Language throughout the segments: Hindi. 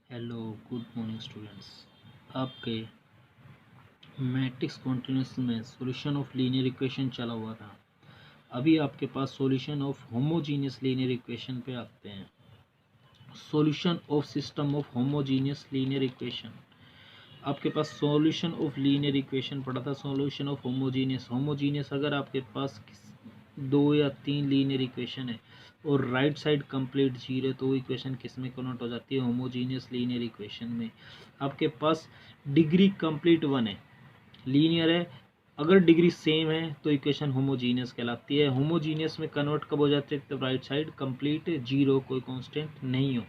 Hello good morning students. आपके मैट्रिक्स कॉन्टिन्यूस में सॉल्यूशन ऑफ लीनियर इक्वेशन चला हुआ था। अभी आपके पास solution of homogeneous linear equation पे आते हैं। Solution of system of homogeneous linear equation. आपके पास सॉल्यूशन ऑफ लीनियर इक्वेशन पढ़ा था। सॉल्यूशन ऑफ होमोजीनियस अगर आपके पास दो या तीन लीनियर इक्वेशन है और राइट साइड कंप्लीट जीरो है तो वो इक्वेशन किस में कन्वर्ट हो जाती है? होमोजीनियस लीनियर इक्वेशन में। आपके पास डिग्री कंप्लीट वन है, लीनियर है, अगर डिग्री सेम है तो इक्वेशन होमोजीनियस कहलाती है। होमोजीनियस में कन्वर्ट कब हो जाते हैं? तब राइट साइड कंप्लीट जीरो, कोई कांस्टेंट नहीं हो।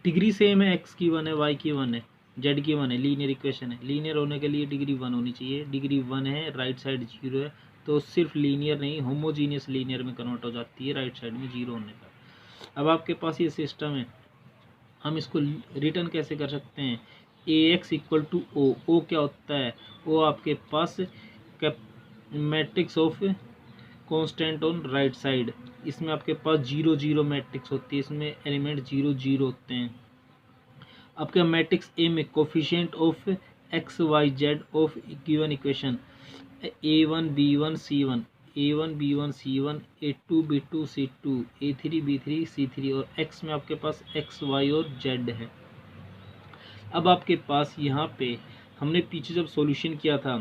डिग्री सेम है, एक्स की वन है, वाई की वन है, जेड की वन है, लीनियर इक्वेशन है। लीनियर होने के लिए डिग्री वन होनी चाहिए। डिग्री वन है, राइट साइड जीरो है, तो सिर्फ लीनियर नहीं होमोजीनियस लीनियर में कन्वर्ट हो जाती है राइट साइड में जीरो होने पर। अब आपके पास ये सिस्टम है, हम इसको रिटर्न कैसे कर सकते हैं? A X equal to O. O क्या होता है? ओ आपके पास matrix of constant on right side. इसमें आपके पास जीरो जीरो मैट्रिक्स होती है, इसमें एलिमेंट जीरो जीरो होते हैं। आपका मैट्रिक्स ए में coefficient of x y z of given equation A one B one C one, A one B one C one, A two B two C two, A three B three C three, और एक्स में आपके पास एक्स वाई और जेड है। अब आपके पास यहाँ पे हमने पीछे जब सॉल्यूशन किया था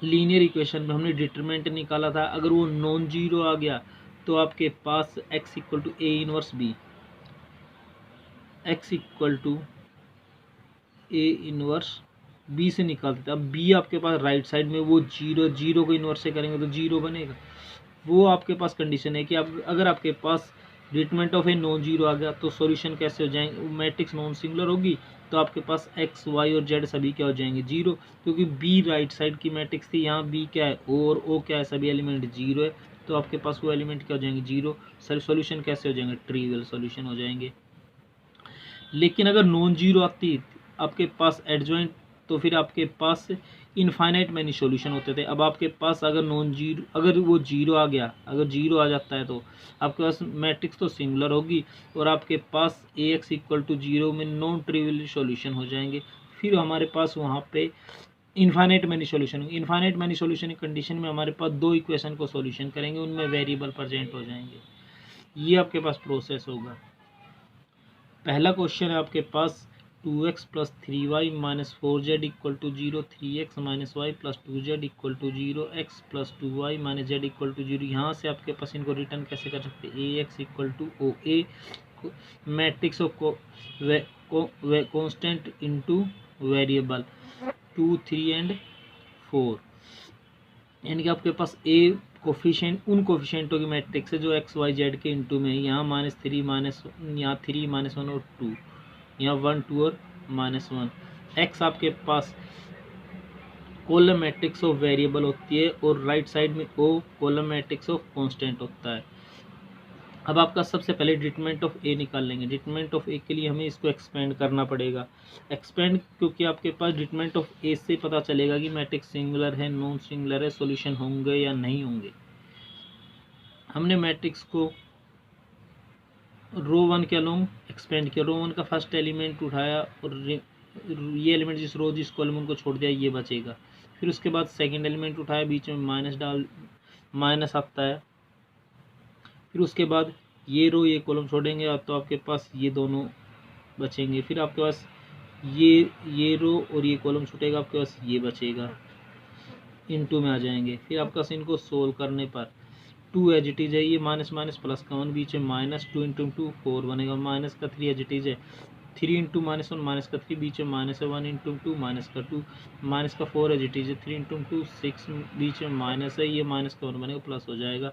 लीनियर इक्वेशन में, हमने डिटरमिनेंट निकाला था। अगर वो नॉन जीरो आ गया तो आपके पास X equal to A inverse B, X equal to A inverse B से निकालते थे। अब बी आपके पास राइट साइड में, वो जीरो जीरो को इनवर्स से करेंगे तो जीरो बनेगा। वो आपके पास कंडीशन है कि आप अगर आपके पास determinant of A non zero आ गया तो सॉल्यूशन कैसे हो जाएंगे? मैट्रिक्स नॉन सिंगुलर होगी तो आपके पास एक्स वाई और जेड सभी क्या हो जाएंगे? जीरो, क्योंकि बी राइट साइड की मैट्रिक्स थी। यहाँ बी क्या है? ओ, और ओ क्या है? सभी एलिमेंट जीरो है, तो आपके पास वो एलिमेंट क्या हो जाएंगे? जीरो। सर सॉल्यूशन कैसे हो जाएंगे? ट्रिवियल सॉल्यूशन हो जाएंगे। लेकिन अगर नॉन जीरो आती आपके पास एडजॉइंट, तो फिर आपके पास इनफाइनाइट मैनी सॉल्यूशन होते थे। अब आपके पास अगर नॉन जीरो, अगर वो जीरो आ गया, अगर जीरो आ जाता है तो आपके पास मैट्रिक्स तो सिंगुलर होगी और आपके पास ए एक्स इक्वल टू जीरो में नॉन ट्रिवियल सॉल्यूशन हो जाएंगे। फिर हमारे पास वहाँ पे infinite many solution. Infinite many solution की कंडीशन में हमारे पास दो इक्वेशन को सॉल्यूशन करेंगे, उनमें वेरिएबल प्रेजेंट हो जाएंगे। ये आपके पास प्रोसेस होगा। पहला क्वेश्चन है आपके पास 2x plus 3y minus 4z equal to zero, 3x minus y plus 2z equal to zero, x plus 2y minus z equal to zero. यहाँ से आपके पास इनको रिटर्न कैसे कर सकते हैं? A X equal to O, A matrix of constant into variable 2 3 and 4, यानी कि आपके पास ए कोफिशिएंट उन कोफिशिएंटों की मैट्रिक्स है जो एक्स वाई जेड के इंटू में है। यहाँ माइनस थ्री माइनस, यहाँ थ्री माइनस वन और टू, यहाँ वन टू और माइनस वन। एक्स आपके पास कॉलम मैट्रिक्स ऑफ वेरिएबल होती है और राइट साइड में ओ कॉलम मैट्रिक्स ऑफ कांस्टेंट होता है। अब आपका सबसे पहले डिटरमिनेंट ऑफ ए निकाल लेंगे। डिटरमिनेंट ऑफ ए के लिए हमें इसको एक्सपेंड करना पड़ेगा। एक्सपेंड क्योंकि आपके पास डिटरमिनेंट ऑफ ए से पता चलेगा कि मैट्रिक्स सिंगुलर है, नॉन सिंगुलर है, सॉल्यूशन होंगे या नहीं होंगे। हमने मैट्रिक्स को रो वन के अलोंग एक्सपेंड किया। रो वन का फर्स्ट एलिमेंट उठाया और ये एलिमेंट जिस रो जिस कॉलम उनको छोड़ दिया, ये बचेगा। फिर उसके बाद सेकंड एलिमेंट उठाया, बीच में माइनस डाल, माइनस आता है। फिर उसके बाद ये रो ये कॉलम छोड़ेंगे तो आपके पास ये दोनों बचेंगे। फिर आपके पास ये रो और ये कॉलम छूटेगा, आपके पास ये बचेगा, इनटू में आ जाएंगे। फिर आपका इनको सोल्व करने पर टू एज इट इज है, ये माइनस माइनस प्लस का वन, बीच में minus, two into two four बनेगा, माइनस का थ्री एज इट इज है, three into minus one minus का थ्री, बीच में माइनस है, वन इंटू टू माइनस का टू, माइनस का फोर एज इट इज है, थ्री इंटू टू सिक्स, बीच में माइनस है, ये माइनस का वन बनेगा, प्लस हो जाएगा।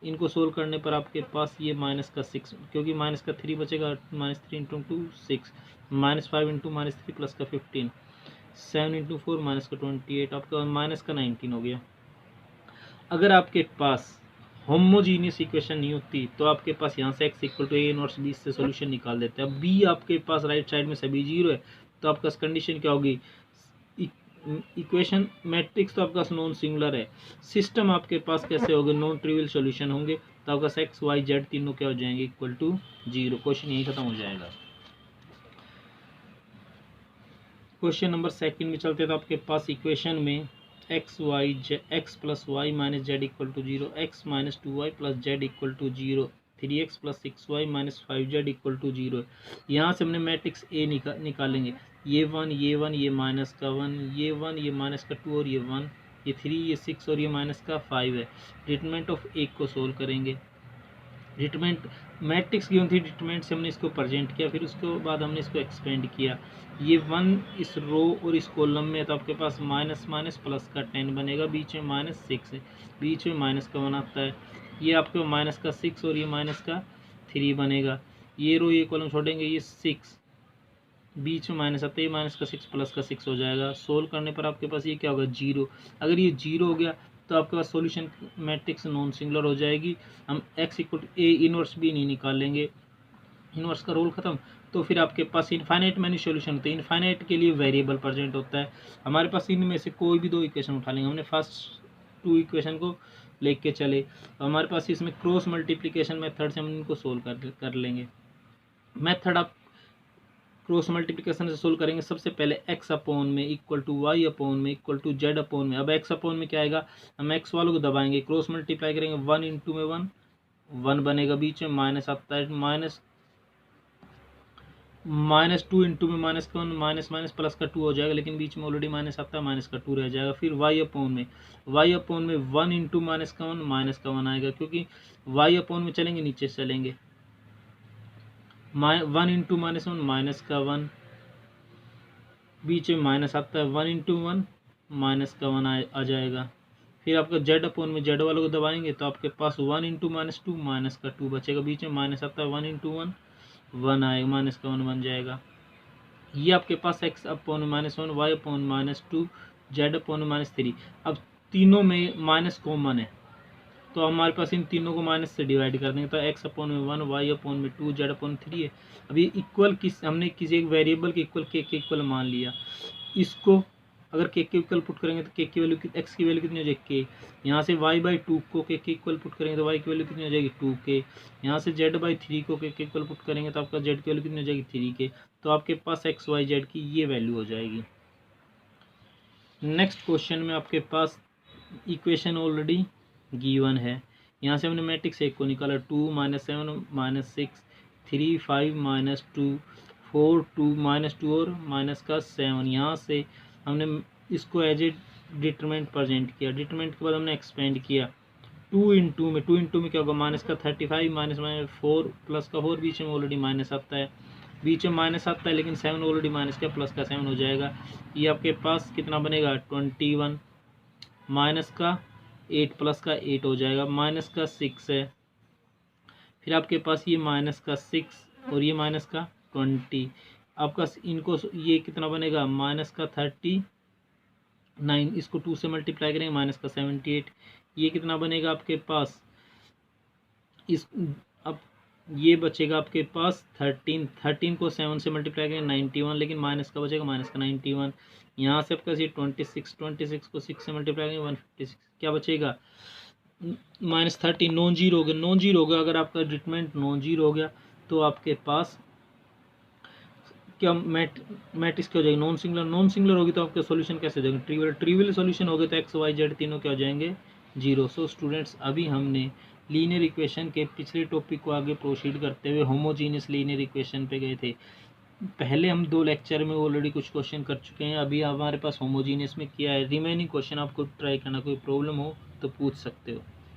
इनको सोल्व करने पर आपके पास ये माइनस का सिक्स, क्योंकि माइनस का थ्री बचेगा, minus three into two six, minus five into minus three plus का 15, सेवन इंटू फोर माइनस का 28, आपका माइनस का 19 हो गया। अगर आपके पास होमोजीनियस इक्वेशन नहीं होती तो आपके पास यहाँ से x equal to A inverse B से सॉल्यूशन निकाल देते हैं। अब बी आपके पास राइट साइड में सभी जीरो है तो आपका कंडीशन क्या होगी? इक्वेशन मैट्रिक्स तो आपका नॉन सिंगुलर है, सिस्टम आपके पास कैसे होंगे? नॉन ट्रिवियल सॉल्यूशन होंगे, तो आपका एक्स वाई जेड तीनों क्या हो जाएंगे? Equal to zero. क्वेश्चन यही खत्म हो जाएगा। क्वेश्चन नंबर सेकंड में चलते हैं। तो आपके पास इक्वेशन में x plus y minus z equal to 0, x minus 2y plus z equal to 0, 3x plus 6y minus 5z equal to 0। यहाँ से हमने मैट्रिक्स ए निकालेंगे। ये 1 ये 1 ये माइनस का 1, ये 1 ये माइनस का 2 और ये 1, ये 3 ये 6 और ये माइनस का 5 है। डिटरमिनेंट ऑफ ए को सोल्व करेंगे। डिटरमिनेंट मैट्रिक्स गिवन थी, डिटरमिनेंट से हमने इसको प्रेजेंट किया, फिर उसके बाद हमने इसको एक्सपेंड किया। ये 1 इस रो और इस कॉलम में है, तो आपके पास माइनस माइनस प्लस का 10 बनेगा, बीच में माइनस 6 है, बीच में माइनस का 1 आता है। ये आपके माइनस का 6 और ये माइनस का 3 बनेगा। ये रो ये कॉलम छोड़ेंगे, ये 6 बीच में माइनस आता है, ये माइनस का 6 प्लस का 6 हो जाएगा। सोल्व करने पर आपके पास ये क्या होगा 0। अगर ये 0 हो गया तो आपके पास सॉल्यूशन मैट्रिक्स नॉन सिंगुलर हो जाएगी। हम x equal to A inverse भी नहीं निकालेंगे, इनवर्स का रोल खत्म। तो फिर आपके पास इनफाइनाइट मैनी सॉल्यूशन होते हैं। इनफाइनाइट के लिए वेरिएबल प्रेजेंट होता है। हमारे पास इनमें से कोई भी 2 इक्वेशन उठा लेंगे। हमने फर्स्ट 2 इक्वेशन को लेके चले, तो हमारे पास इसमें क्रॉस मल्टीप्लिकेशन मेथड से हम इनको सोल्व कर लेंगे। मेथड आप क्रॉस मल्टीप्लिकेशन से सोल्व करेंगे। सबसे पहले x अपॉन में इक्वल टू वाई अपॉन में इक्वल टू जेड अपॉन में। अब x अपॉन में क्या आएगा, हम x वालों को दबाएंगे, क्रॉस मल्टीप्लाई करेंगे, 1 इंटू में 1 बनेगा, बीच में माइनस आता है, माइनस 2 इंटू में माइनस का 1, माइनस माइनस प्लस का 2 हो जाएगा, लेकिन बीच में ऑलरेडी माइनस आता है, माइनस का 2 रह जाएगा। फिर y अपॉन में 1 इंटू माइनस का 1, माइनस का 1 आएगा, क्योंकि y अपॉन में चलेंगे नीचे से चलेंगे। 1 इंटू माइनस 1 माइनस का 1, बीच में माइनस आता है, 1 इंटू 1 माइनस का 1 आ जाएगा। फिर आपका जेड अपॉन में जेड वालों को दबाएंगे, तो आपके पास 1 इंटू माइनस 2 माइनस का 2 बचेगा, बीच में माइनस आता है, 1 इंटू 1 1 आएगा, माइनस का 1 बन जाएगा। ये आपके पास x upon minus 1, y upon minus 2, z upon minus 3। अब तीनों में माइनस कॉमन है, तो हमारे पास इन तीनों को माइनस से डिवाइड कर देंगे, तो x अपॉन में 1, वाई अपॉन में 2, जेड अपॉन 3 है। अब ये इक्वल हमने किसी एक वेरिएबल के इक्वल के इक्वल मान लिया। इसको अगर के इक्वल पुट करेंगे तो के की वैल्यू x की वैल्यू कितनी हो जाएगी k। यहाँ से y/2 को के इक्वल पुट करेंगे तो y की वैल्यू कितनी हो जाएगी 2k। यहाँ से z/3 को के इक्वल पुट करेंगे तो आपका z की वैल्यू कितनी हो जाएगी 3k। तो आपके पास x y z की ये वैल्यू हो जाएगी। नेक्स्ट क्वेश्चन में आपके पास इक्वेशन ऑलरेडी गिवन है। यहाँ से हमने मैट्रिक्स एक को निकाला, 2 -7 -6 3 5 -2 4 2 -2 और माइनस का 7। यहाँ से हमने इसको एज ए डिटरमिनेंट प्रेजेंट किया। डिटरमिनेंट के बाद हमने एक्सपेंड किया। 2 इंटू में क्या होगा, माइनस का 35 माइनस 4 प्लस का 4, बीच में ऑलरेडी माइनस आता है, लेकिन 7 ऑलरेडी माइनस का प्लस का 7 हो जाएगा। ये आपके पास कितना बनेगा 21, माइनस का 8 प्लस का 8 हो जाएगा, माइनस का 6 है। फिर आपके पास ये माइनस का 6 और ये माइनस का 20। आपका इनको ये कितना बनेगा माइनस का 39, इसको 2 से मल्टीप्लाई करेंगे, माइनस का 78। ये कितना बनेगा आपके पास अब ये बचेगा आपके पास 13 को 7 से मल्टीप्लाई करेंगे 91, लेकिन माइनस का बचेगा माइनस का 91। यहाँ से आपका ये 26 को 6 से मल्टीप्लाई करेंगे 156, क्या बचेगा -30। नॉन जीरो हो गया। अगर आपका डिटरमिनेंट नॉन जीरो हो गया तो आपके पास क्या मैट्रिक्स क्या हो जाएगी नॉन सिंगुलर होगी, तो आपका सॉल्यूशन कैसे हो जाएगा ट्रिवियल सॉल्यूशन हो गए, तो एक्स वाई जेड तीनों क्या हो जाएंगे 0। सो स्टूडेंट्स, अभी हमने लीनियर इक्वेशन के पिछले टॉपिक को आगे प्रोसीड करते हुए होमोजीनियस लीनियर इक्वेशन पे गए थे। पहले हम 2 लेक्चर में ऑलरेडी कुछ क्वेश्चन कर चुके हैं। अभी हमारे पास होमोजीनियस में किया है। रिमेनिंग क्वेश्चन आपको ट्राई करना, कोई प्रॉब्लम हो तो पूछ सकते हो।